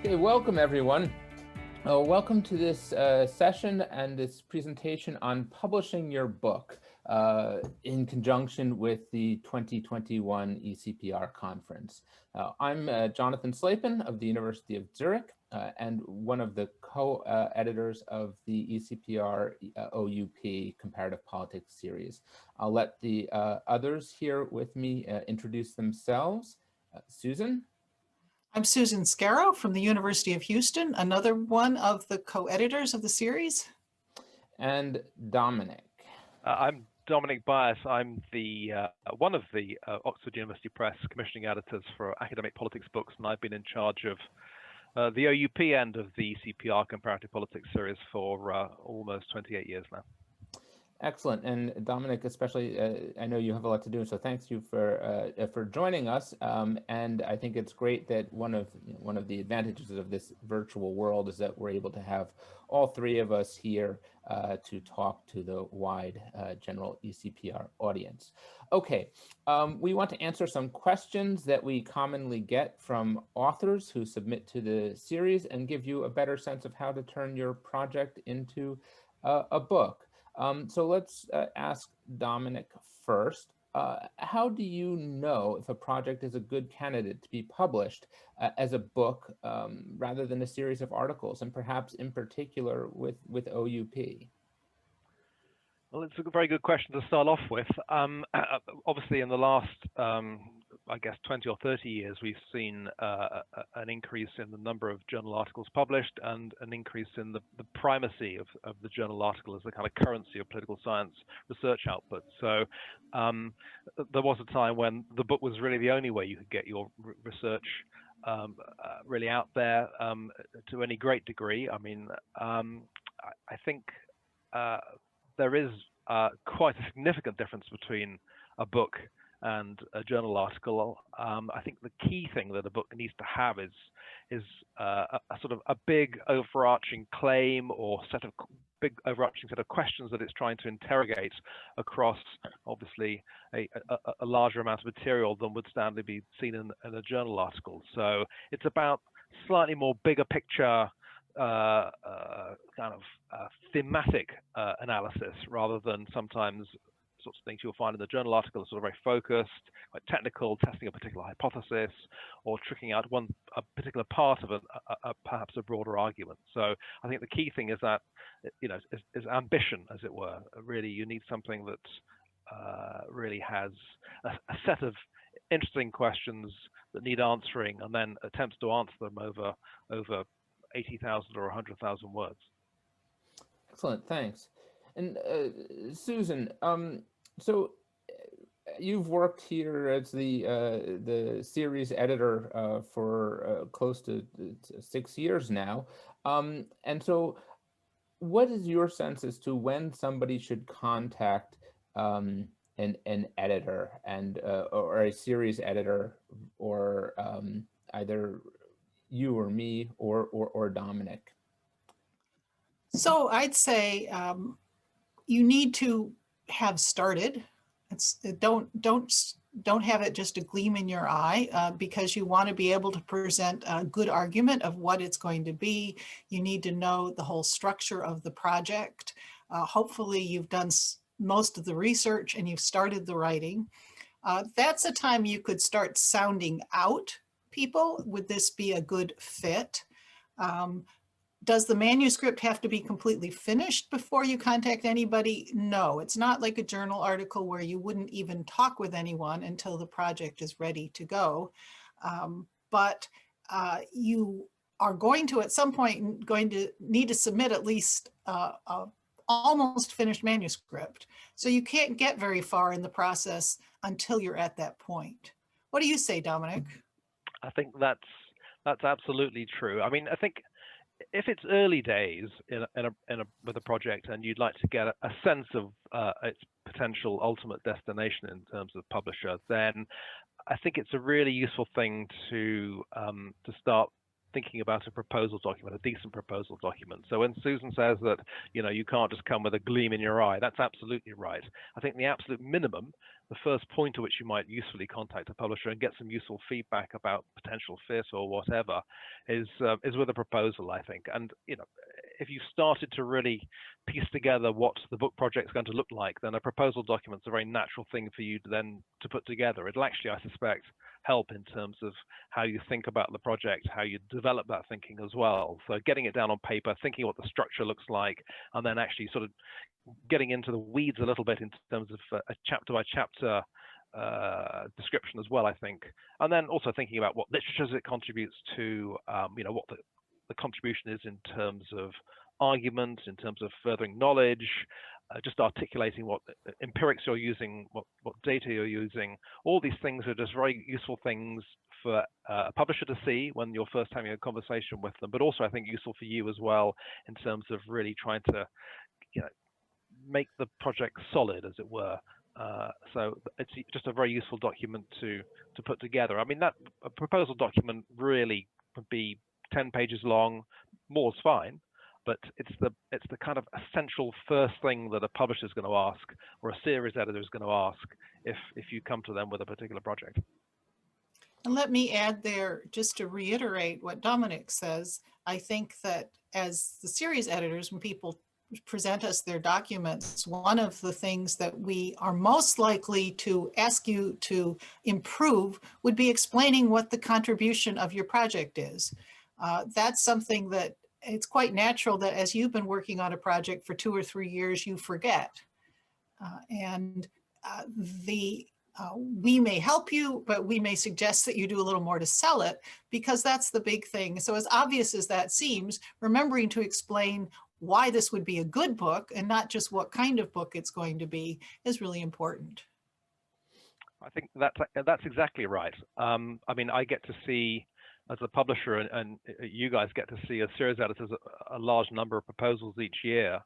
Okay, welcome everyone. Welcome to this session and this presentation on publishing your book in conjunction with the 2021 ECPR conference. I'm Jonathan Slapin of the University of Zurich and one of the co-editors of the ECPR OUP Comparative Politics series. I'll let the others here with me introduce themselves. Susan? I'm Susan Scarrow from the University of Houston, another one of the co-editors of the series. And Dominic. I'm Dominic Byatt. I'm the one of the Oxford University Press commissioning editors for academic politics books, and I've been in charge of the OUP end of the ECPR Comparative Politics series for almost 28 years now. Excellent, and Dominic, especially, I know you have a lot to do, so thanks you for joining us. And I think it's great that one of the advantages of this virtual world is that we're able to have all three of us here to talk to the wide general ECPR audience. Okay, we want to answer some questions that we commonly get from authors who submit to the series and give you a better sense of how to turn your project into a book. So let's ask Dominic first. How do you know if a project is a good candidate to be published as a book rather than a series of articles, and perhaps in particular with OUP? Well, it's a very good question to start off with. Obviously, in the last, I guess, 20 or 30 years, we've seen an increase in the number of journal articles published and an increase in the primacy of the journal article as the kind of currency of political science research output. So there was a time when the book was really the only way you could get your research really out there to any great degree. I mean, I think there is quite a significant difference between a book and a journal article. I think the key thing that a book needs to have is a sort of a big overarching claim or big overarching set of questions that it's trying to interrogate across, obviously, a larger amount of material than would standardly be seen in a journal article. So it's about slightly more bigger picture kind of thematic analysis rather than sometimes sorts of things you'll find in the journal article are sort of very focused, quite technical, testing a particular hypothesis or tricking out a particular part of perhaps a broader argument. So I think the key thing is that, you know, is ambition, as it were. Really, you need something that really has a set of interesting questions that need answering, and then attempts to answer them over 80,000 or 100,000 words. Excellent, thanks. And Susan, so you've worked here as the series editor for close to 6 years now. And so what is your sense as to when somebody should contact an editor and or a series editor, or either you or me or Dominic? So I'd say you need to have started. Don't have it just a gleam in your eye, because you want to be able to present a good argument of what it's going to be. You need to know the whole structure of the project. Hopefully you've done most of the research and you've started the writing. That's a time you could start sounding out people. Would this be a good fit? Does the manuscript have to be completely finished before you contact anybody? No, it's not like a journal article where you wouldn't even talk with anyone until the project is ready to go. But you are going to, at some point, going to need to submit at least a almost finished manuscript. So you can't get very far in the process until you're at that point. What do you say, Dominic? I think that's absolutely true. I mean, I think if it's early days with a project and you'd like to get a sense of its potential ultimate destination in terms of publisher, then I think it's a really useful thing to start thinking about a proposal document, a decent proposal document. So when Susan says that, you can't just come with a gleam in your eye, that's absolutely right. I think the absolute minimum, the first point at which you might usefully contact a publisher and get some useful feedback about potential fit or whatever is with a proposal, I think. And if you started to really piece together what the book project is going to look like, then a proposal document is a very natural thing for you to put together. It'll actually, I suspect, help in terms of how you think about the project, how you develop that thinking as well. So getting it down on paper, thinking what the structure looks like, and then actually sort of getting into the weeds a little bit in terms of a chapter by chapter description as well, I think. And then also thinking about what literatures it contributes to, what the contribution is in terms of argument, in terms of furthering knowledge, just articulating what empirics you're using, what data you're using. All these things are just very useful things for a publisher to see when you're first having a conversation with them, but also I think useful for you as well in terms of really trying to make the project solid, as it were. So it's just a very useful document to put together. I mean, that a proposal document really would be 10 pages long. More is fine, but it's the kind of essential first thing that a publisher is going to ask, or a series editor is going to ask if you come to them with a particular project. And let me add there, just to reiterate what Dominic says, I think that as the series editors, when people present us their documents, one of the things that we are most likely to ask you to improve would be explaining what the contribution of your project is. That's something that it's quite natural that as you've been working on a project for 2 or 3 years, you forget. We may help you, but we may suggest that you do a little more to sell it, because that's the big thing. So as obvious as that seems, remembering to explain why this would be a good book and not just what kind of book it's going to be is really important. I think that's exactly right. I mean, I get to see, as a publisher, and you guys get to see as series editors, a large number of proposals each year,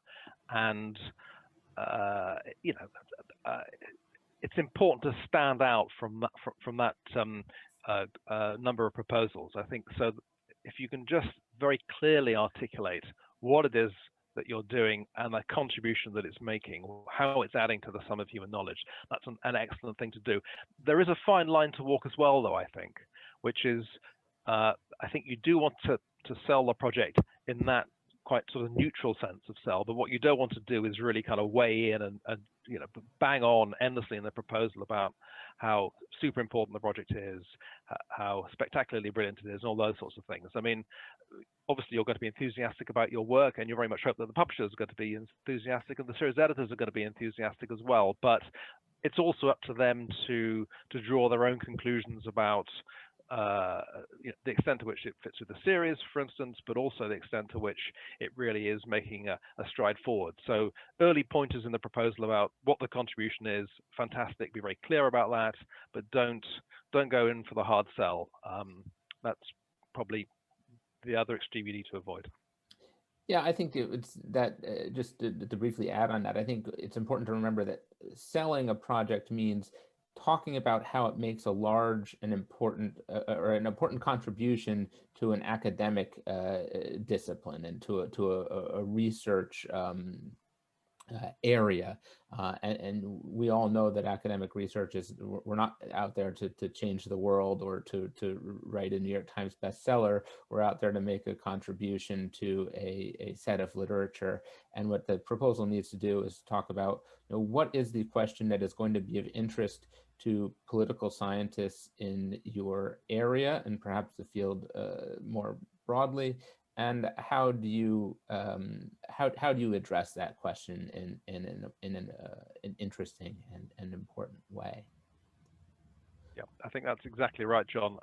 and it's important to stand out from that number of proposals. I think so. If you can just very clearly articulate what it is that you're doing and the contribution that it's making, how it's adding to the sum of human knowledge, that's an excellent thing to do. There is a fine line to walk as well, though, I think, which is I think you do want to sell the project in that quite sort of neutral sense of sell, but what you don't want to do is really kind of weigh in and bang on endlessly in the proposal about how super important the project is, how spectacularly brilliant it is, and all those sorts of things. I mean, obviously you're going to be enthusiastic about your work, and you very much hope that the publishers are going to be enthusiastic and the series editors are going to be enthusiastic as well, but it's also up to them to draw their own conclusions about the extent to which it fits with the series, for instance, but also the extent to which it really is making a stride forward. So early pointers in the proposal about what the contribution is, fantastic, be very clear about that, but don't go in for the hard sell. That's probably the other extreme you need to avoid. Yeah, I think it's that, just to briefly add on that, I think it's important to remember that selling a project means talking about how it makes a large and important or an important contribution to an academic discipline and to a research area. And we all know that academic research is, we're not out there to change the world or to write a New York Times bestseller. We're out there to make a contribution to a set of literature. And what the proposal needs to do is talk about, what is the question that is going to be of interest to political scientists in your area and perhaps the field more broadly, and how do you address that question in an interesting and important way? Yeah, I think that's exactly right, John.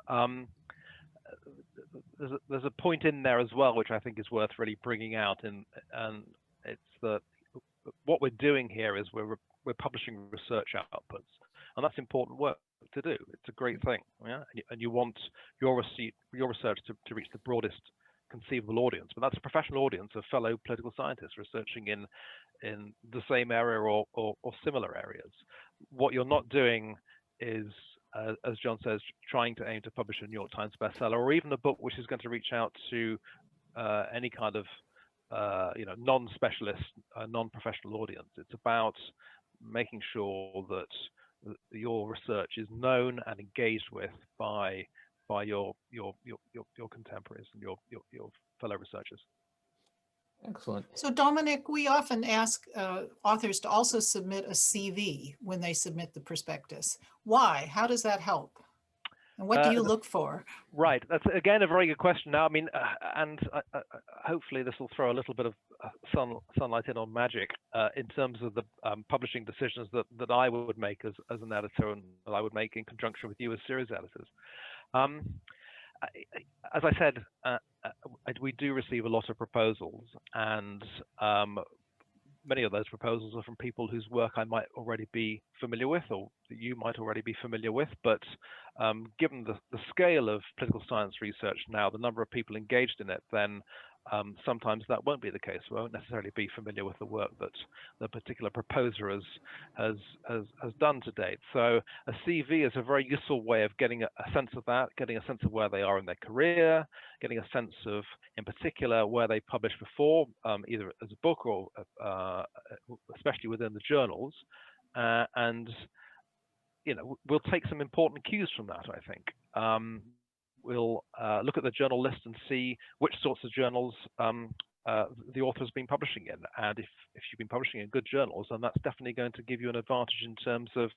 There's a point in there as well which I think is worth really bringing out, and it's that what we're doing here is we're publishing research outputs, and that's important work to do. It's a great thing, yeah. And you want your research to reach the broadest conceivable audience, but that's a professional audience of fellow political scientists researching in the same area or similar areas. What you're not doing is as John says, trying to aim to publish a New York Times bestseller, or even a book which is going to reach out to any kind of non-specialist, non-professional audience. It's about making sure that your research is known and engaged with by your contemporaries and your fellow researchers. Excellent. So Dominic, we often ask authors to also submit a CV when they submit the prospectus. Why? How does that help? And what do you look for? Right. That's, again, a very good question. Now, I mean, hopefully this will throw a little bit of sunlight in on magic in terms of the publishing decisions that I would make as an editor, and that I would make in conjunction with you as series editors. As I said, we do receive a lot of proposals, and many of those proposals are from people whose work I might already be familiar with, or that you might already be familiar with. But given the scale of political science research now, the number of people engaged in it, then sometimes that won't be the case. We won't necessarily be familiar with the work that the particular proposer has done to date. So a CV is a very useful way of getting a sense of that, getting a sense of where they are in their career, getting a sense of, in particular, where they published before, either as a book or especially within the journals. And we'll take some important cues from that, I think. We'll look at the journal list and see which sorts of journals the author has been publishing in. And if you've been publishing in good journals, then that's definitely going to give you an advantage in terms of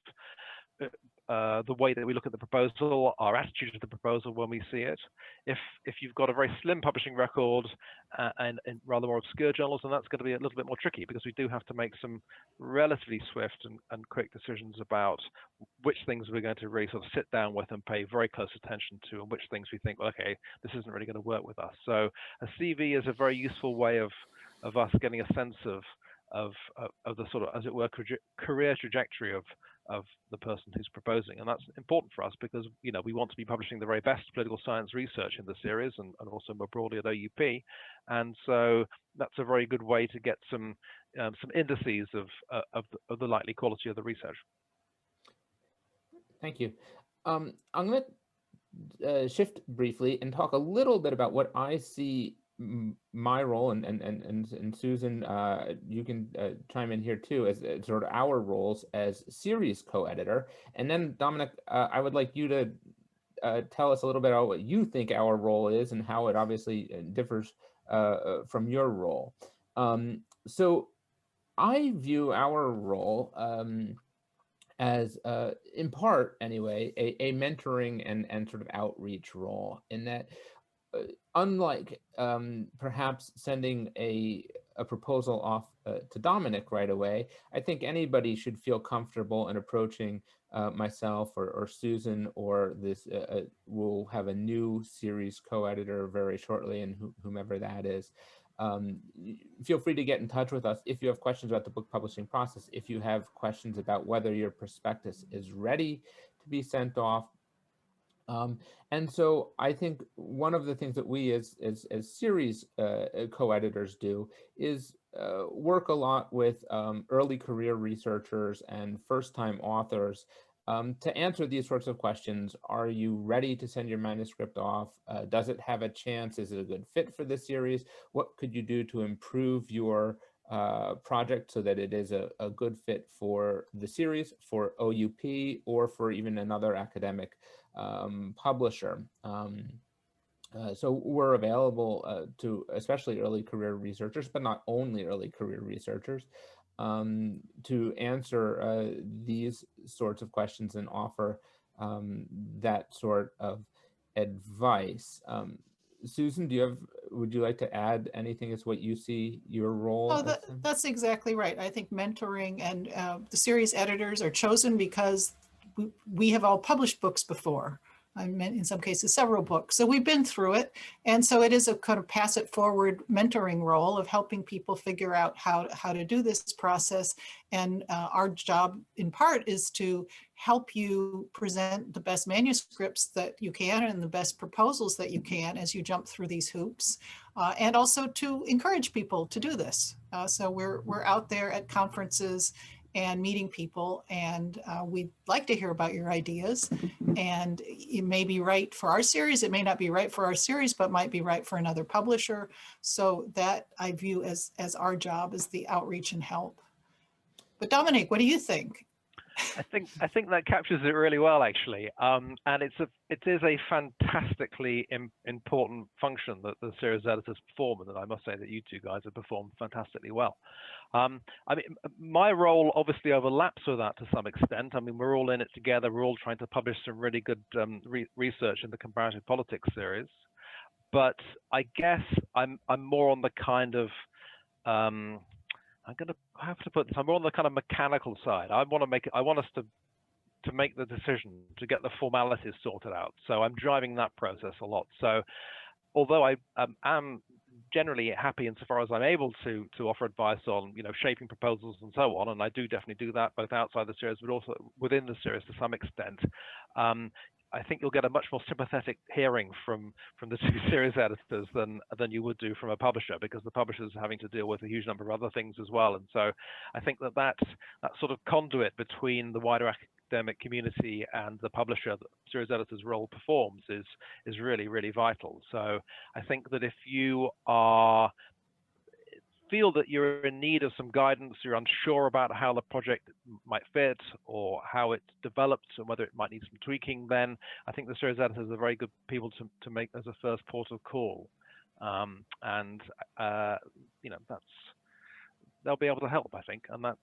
the way that we look at the proposal, our attitude to the proposal when we see it. If you've got a very slim publishing record and rather more obscure journals, then that's going to be a little bit more tricky, because we do have to make some relatively swift and quick decisions about which things we're going to really sort of sit down with and pay very close attention to, and which things we think, well, okay, this isn't really going to work with us. So a CV is a very useful way of us getting a sense of the sort of, as it were, career trajectory of the person who's proposing. And that's important for us because, we want to be publishing the very best political science research in the series, and also more broadly at OUP. And so that's a very good way to get some indices of the likely quality of the research. Thank you. I'm going to shift briefly and talk a little bit about what I see my role, and Susan, you can chime in here too, as sort of our roles as series co-editor. And then Dominic, I would like you to tell us a little bit about what you think our role is and how it obviously differs from your role. So I view our role as, in part anyway, a mentoring and sort of outreach role, in that unlike perhaps sending a proposal off to Dominic right away, I think anybody should feel comfortable in approaching myself or Susan, or this, we'll have a new series co-editor very shortly, and whomever that is. Feel free to get in touch with us if you have questions about the book publishing process, if you have questions about whether your prospectus is ready to be sent off. And so I think one of the things that we as series co-editors do is work a lot with early career researchers and first-time authors to answer these sorts of questions. Are you ready to send your manuscript off? Does it have a chance? Is it a good fit for the series? What could you do to improve your project so that it is a good fit for the series, for OUP, or for even another academic publisher? So we're available to especially early career researchers, but not only early career researchers, to answer these sorts of questions and offer that sort of advice. Susan, would you like to add anything as what you see your role? Oh, that's exactly right. I think mentoring and the series editors are chosen because we have all published books before. I meant in some cases several books. So we've been through it. And so it is a kind of pass it forward mentoring role of helping people figure out how to do this process. And our job in part is to help you present the best manuscripts that you can and the best proposals that you can as you jump through these hoops, and also to encourage people to do this. So we're out there at conferences and meeting people. And we'd like to hear about your ideas. And it may be right for our series. It may not be right for our series, but might be right for another publisher. So that I view as our job, is the outreach and help. But Dominic, what do you think? I think that captures it really well, actually, and it is a fantastically important function that the series editors perform, and that I must say that you two guys have performed fantastically well. I mean, my role obviously overlaps with that to some extent. I mean, we're all in it together. We're all trying to publish some really good research in the comparative politics series, but I guess I'm more on the kind of I have to put this. I'm more on the kind of mechanical side. I want us to make the decision, to get the formalities sorted out. So I'm driving that process a lot. So although I am generally happy insofar as I'm able to offer advice on, you know, shaping proposals and so on, and I do definitely do that both outside the series but also within the series to some extent. I think you'll get a much more sympathetic hearing from the two series editors than you would do from a publisher, because the publisher's having to deal with a huge number of other things as well. And so I think that sort of conduit between the wider academic community and the publisher that series editor's role performs is really, really vital. So I think that if you feel that you're in need of some guidance, you're unsure about how the project might fit or how it developed and whether it might need some tweaking, then I think the series editors are very good people to make as a first port of call. You know, they'll be able to help, I think, and that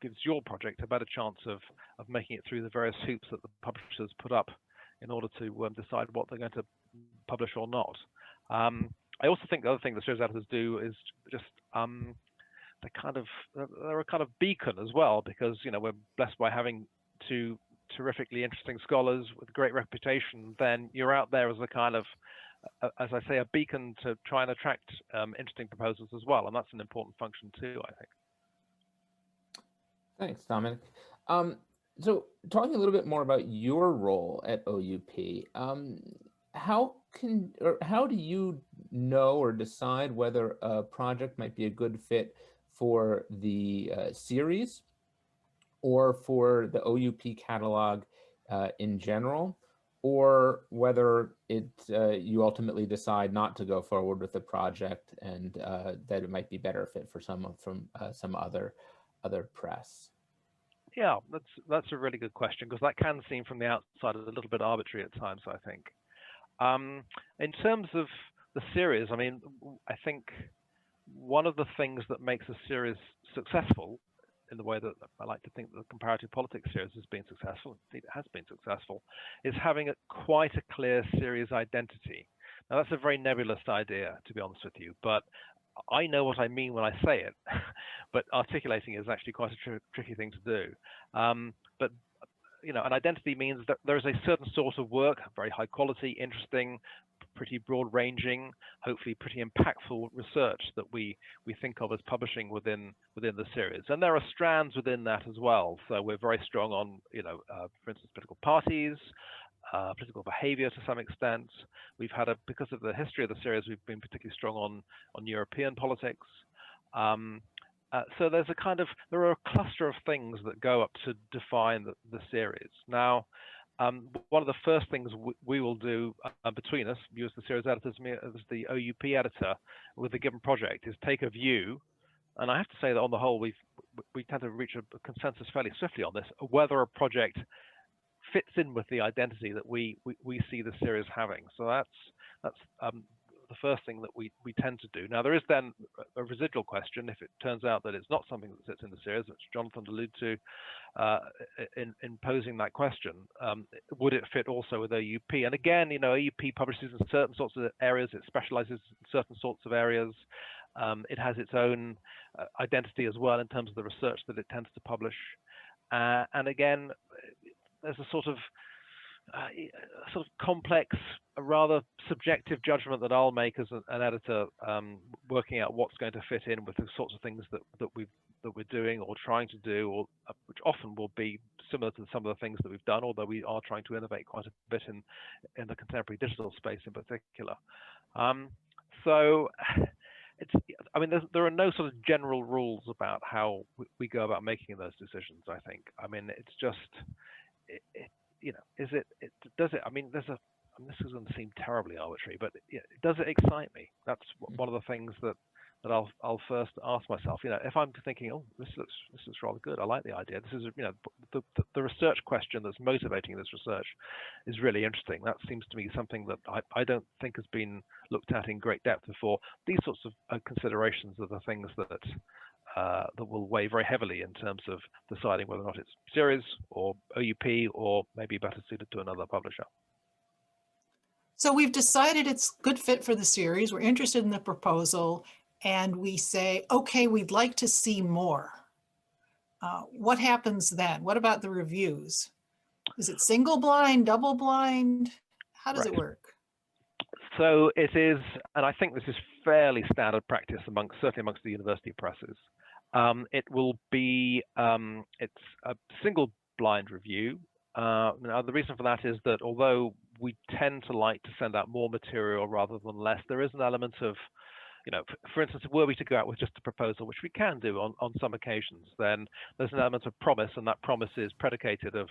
gives your project a better chance of making it through the various hoops that the publishers put up in order to decide what they're going to publish or not. I also think the other thing the series editors do is just they're a kind of beacon as well, because, you know, we're blessed by having two terrifically interesting scholars with great reputation. Then you're out there as a kind of, as I say, a beacon to try and attract interesting proposals as well, and that's an important function too, I think. Thanks, Dominic. So talking a little bit more about your role at OUP, how do you know or decide whether a project might be a good fit for the series or for the OUP catalog in general, or whether you ultimately decide not to go forward with the project and that it might be better fit for someone from some other press? Yeah, that's a really good question, because that can seem from the outside a little bit arbitrary at times, I think. In terms of the series, I mean, I think one of the things that makes a series successful, in the way that I like to think that the comparative politics series has been successful, indeed it has been successful, is having quite a clear series identity. Now, that's a very nebulous idea, to be honest with you, but I know what I mean when I say it, but articulating it is actually quite a tricky thing to do. But you know, an identity means that there is a certain sort of work, very high quality, interesting, pretty broad ranging, hopefully pretty impactful research that we think of as publishing within the series. And there are strands within that as well. So we're very strong on, you know, for instance, political parties, political behavior to some extent. We've had because of the history of the series, we've been particularly strong on European politics. So there are a cluster of things that go up to define the series. Now, one of the first things we will do between us, you as the series editors, me as the OUP editor, with a given project, is take a view. And I have to say that on the whole, we tend to reach a consensus fairly swiftly on this, whether a project fits in with the identity that we see the series having. So that's the first thing that we tend to do. Now, there is then a residual question if it turns out that it's not something that sits in the series, which Jonathan alluded to in posing that question. Would it fit also with OUP? And again, you know, OUP publishes in certain sorts of areas, it specializes in certain sorts of areas. It has its own identity as well in terms of the research that it tends to publish. And again, there's a sort of complex, a rather subjective judgment that I'll make as an editor, working out what's going to fit in with the sorts of things that we're doing or trying to do, or which often will be similar to some of the things that we've done, although we are trying to innovate quite a bit in the contemporary digital space in particular. So it's, I mean, there are no sort of general rules about how we go about making those decisions. I think. I mean, it's just, you know, does it? I mean, this is going to seem terribly arbitrary, but does it excite me? That's one of the things that I'll first ask myself. You know, if I'm thinking, oh, this looks rather good. I like the idea. This is, you know, the research question that's motivating this research is really interesting. That seems to me something that I don't think has been looked at in great depth before. These sorts of considerations are the things that will weigh very heavily in terms of deciding whether or not it's series or OUP or maybe better suited to another publisher. So we've decided it's good fit for the series. We're interested in the proposal, and we say, okay, we'd like to see more. What happens then? What about the reviews? Is it single blind, double blind? How does it work? So it is, and I think this is fairly standard practice certainly amongst the university presses. It will be, it's a single blind review. Now the reason for that is that although we tend to like to send out more material rather than less, there is an element of, you know, for instance, were we to go out with just a proposal, which we can do on some occasions, then there's an element of promise, and that promise is predicated of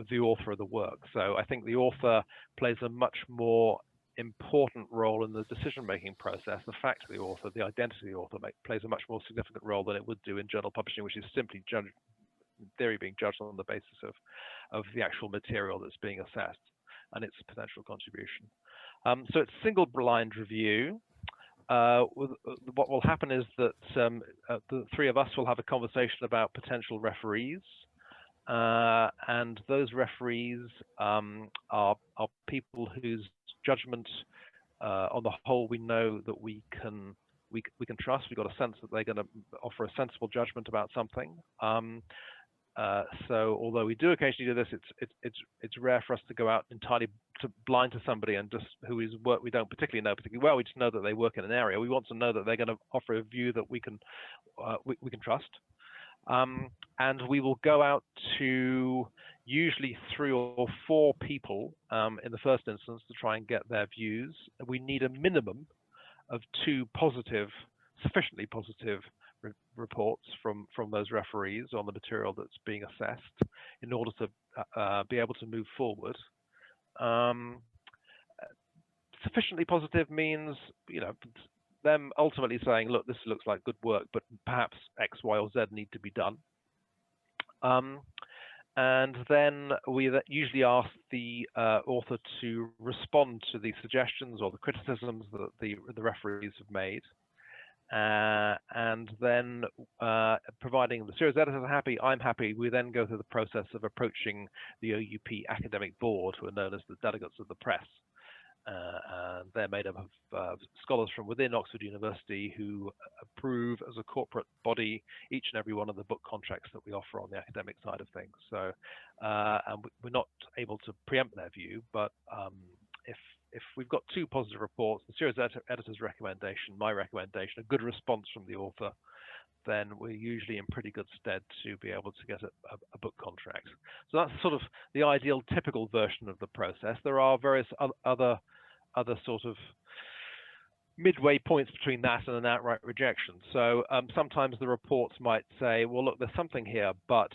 the author of the work. So I think the author plays a much more important role in the decision-making process. The fact of the author, the identity of the author, plays a much more significant role than it would do in journal publishing, which is simply in theory being judged on the basis of the actual material that's being assessed and its potential contribution. So it's single blind review. What will happen is that the three of us will have a conversation about potential referees, and those referees are people whose judgment, on the whole, we know that we can trust. We've got a sense that they're going to offer a sensible judgment about something. So although we do occasionally do this, it's rare for us to go out entirely blind to somebody and just whose work we don't particularly know particularly well. We just know that they work in an area. We want to know that they're going to offer a view that we can trust. And we will go out to usually 3 or 4 people in the first instance to try and get their views. We need a minimum of 2 sufficiently positive reports from those referees on the material that's being assessed in order to be able to move forward. Sufficiently positive means, you know, them ultimately saying, look, this looks like good work, but perhaps X, Y, or Z need to be done. And then we usually ask the author to respond to the suggestions or the criticisms that the referees have made. And then, providing the series editors are happy, I'm happy, we then go through the process of approaching the OUP academic board, who are known as the delegates of the press. And they're made up of scholars from within Oxford University who approve as a corporate body each and every one of the book contracts that we offer on the academic side of things. So, and we're not able to preempt their view, but if we've got 2 positive reports, the series editor's recommendation, my recommendation, a good response from the author, then we're usually in pretty good stead to be able to get a book contract. So that's sort of the ideal, typical version of the process. There are various other sort of midway points between that and an outright rejection. So sometimes the reports might say, well, look, there's something here, but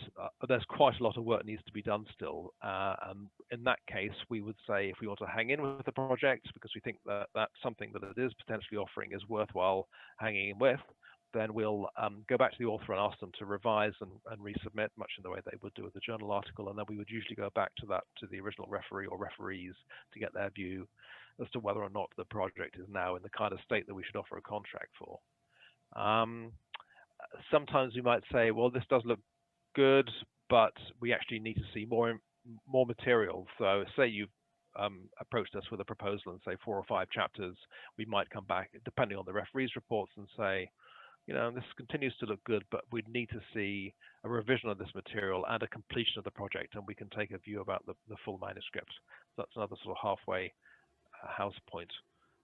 there's quite a lot of work needs to be done still. And in that case, we would say if we want to hang in with the project because we think that that's something that it is potentially offering is worthwhile hanging in with, then we'll go back to the author and ask them to revise and resubmit, much in the way they would do with the journal article. And then we would usually go back to the original referee or referees to get their view as to whether or not the project is now in the kind of state that we should offer a contract for. Sometimes we might say, well, this does look good, but we actually need to see more material. So say you've approached us with a proposal and say 4 or 5 chapters, we might come back, depending on the referee's reports, and say, you know, this continues to look good, but we'd need to see a revision of this material and a completion of the project, and we can take a view about the full manuscript. So that's another sort of halfway house point.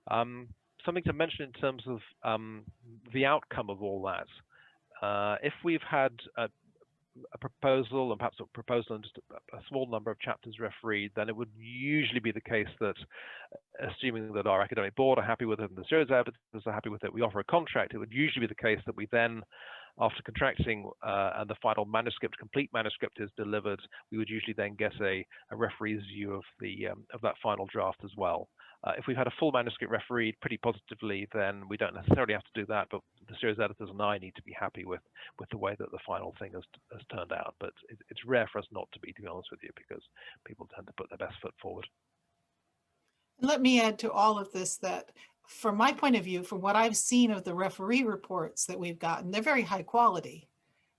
Something to mention in terms of the outcome of all that. If we've had a proposal and perhaps a proposal and just a small number of chapters refereed, then it would usually be the case that assuming that our academic board are happy with it and the series editors are happy with it, we offer a contract. It would usually be the case that we then, after contracting and the final manuscript, complete manuscript is delivered, we would usually then get a referee's view of that final draft as well. If we've had a full manuscript refereed pretty positively, then we don't necessarily have to do that, but the series editors and I need to be happy with the way that the final thing has turned out. But it's rare for us not to be honest with you, because people tend to put their best foot forward. Let me add to all of this that from my point of view, from what I've seen of the referee reports that we've gotten, they're very high quality.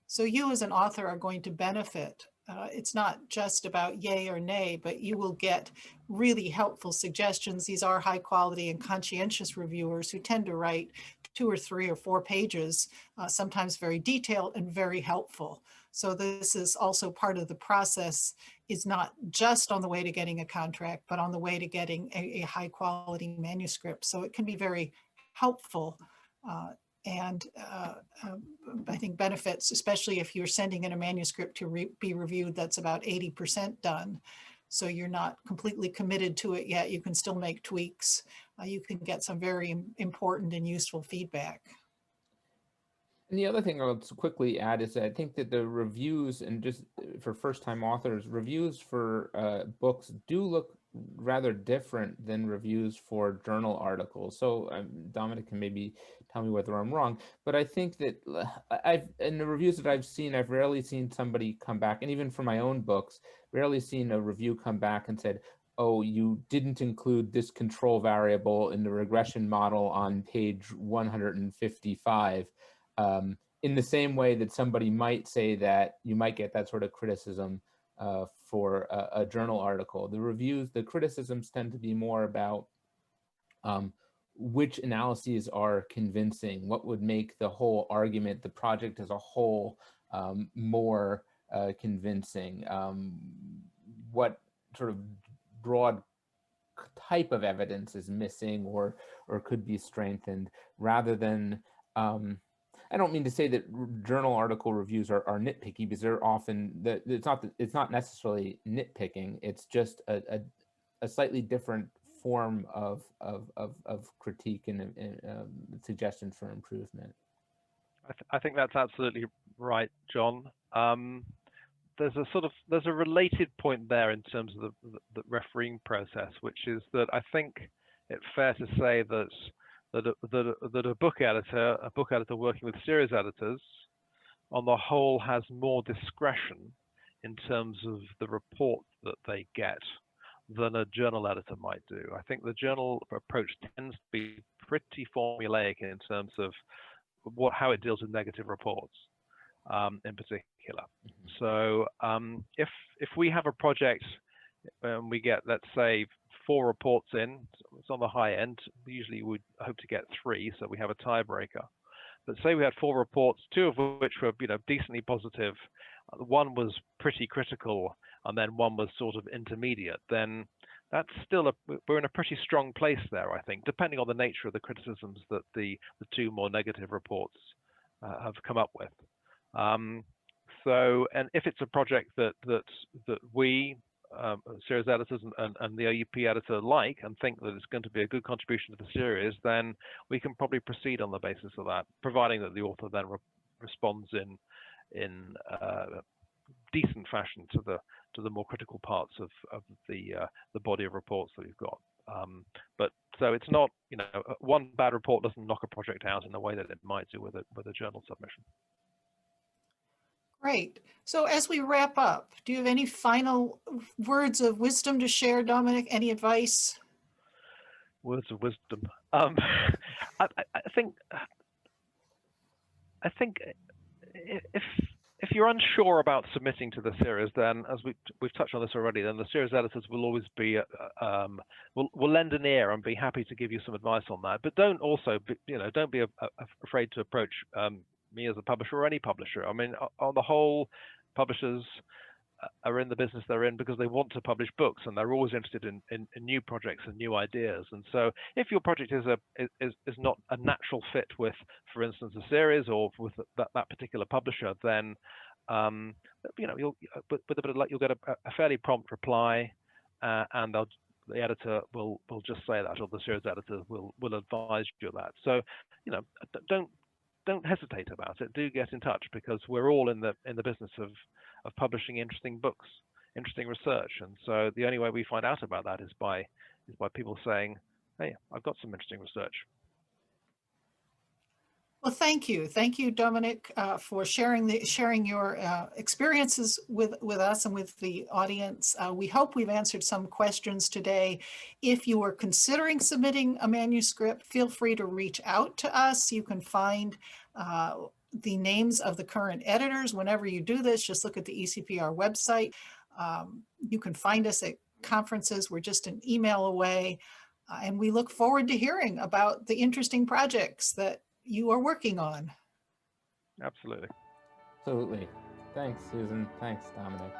So you as an author are going to benefit. It's not just about yay or nay, but you will get really helpful suggestions. These are high quality and conscientious reviewers who tend to write 2 or 3 or 4 pages, sometimes very detailed and very helpful. So this is also part of the process, is not just on the way to getting a contract, but on the way to getting a high quality manuscript. So it can be very helpful and I think benefits, especially if you're sending in a manuscript to be reviewed that's about 80% done. So you're not completely committed to it yet. You can still make tweaks. You can get some very important and useful feedback. And the other thing I'll quickly add is that I think that the reviews, and just for first-time authors, reviews for books do look rather different than reviews for journal articles. So Dominic can maybe tell me whether I'm wrong, but I think that in the reviews that I've seen, I've rarely seen somebody come back, and even for my own books, rarely seen a review come back and said, oh, you didn't include this control variable in the regression model on page 155. In the same way that somebody might say that you might get that sort of criticism for a journal article. The reviews, the criticisms tend to be more about which analyses are convincing, what would make the whole argument, the project as a whole, more convincing, what sort of broad type of evidence is missing or could be strengthened, rather than I don't mean to say that journal article reviews are nitpicky, because they're often it's not necessarily nitpicking. It's just a slightly different form of critique and suggestion for improvement. I think that's absolutely right, John. There's a related point there in terms of the refereeing process, which is that I think it's fair to say that a book editor working with series editors on the whole has more discretion in terms of the report that they get than a journal editor might do. I think the journal approach tends to be pretty formulaic in terms of how it deals with negative reports in particular. So if we have a project and we get, let's say, 4 reports in, it's on the high end, usually we'd hope to get 3, so we have a tiebreaker. But say we had 4 reports, 2 of which were decently positive, 1 was pretty critical, and then 1 was sort of intermediate, then that's still we're in a pretty strong place there, I think, depending on the nature of the criticisms that the 2 more negative reports have come up with. So, and if it's a project that we series editors and the OUP editor like and think that it's going to be a good contribution to the series, then we can probably proceed on the basis of that, providing that the author then responds in decent fashion to the more critical parts of the body of reports that we've got. But so it's not, one bad report doesn't knock a project out in the way that it might do with a journal submission. Great. So as we wrap up, do you have any final words of wisdom to share, Dominic? Any advice? Words of wisdom. I think if you're unsure about submitting to the series, then as we've touched on this already, then the series editors will always be will lend an ear and be happy to give you some advice on that. But don't be afraid to approach me as a publisher or any publisher. I mean, on the whole, publishers are in the business they're in because they want to publish books, and they're always interested in new projects and new ideas. And so if your project is not a natural fit with, for instance, a series or with that particular publisher, then you'll with a bit of luck, you'll get a fairly prompt reply, and the editor will just say that, or the series editor will advise you of that. So, you know, don't hesitate about it. Do get in touch, because we're all in the business of publishing interesting books, interesting research, and so the only way we find out about that is by people saying, "Hey, I've got some interesting research." Well, thank you, Dominic, for sharing your experiences with us and with the audience. We hope we've answered some questions today. If you are considering submitting a manuscript, feel free to reach out to us. You can find the names of the current editors. Whenever you do this, just look at the ECPR website. You can find us at conferences. We're just an email away. And we look forward to hearing about the interesting projects that you are working on. Absolutely. Absolutely. Thanks, Susan. Thanks, Dominic.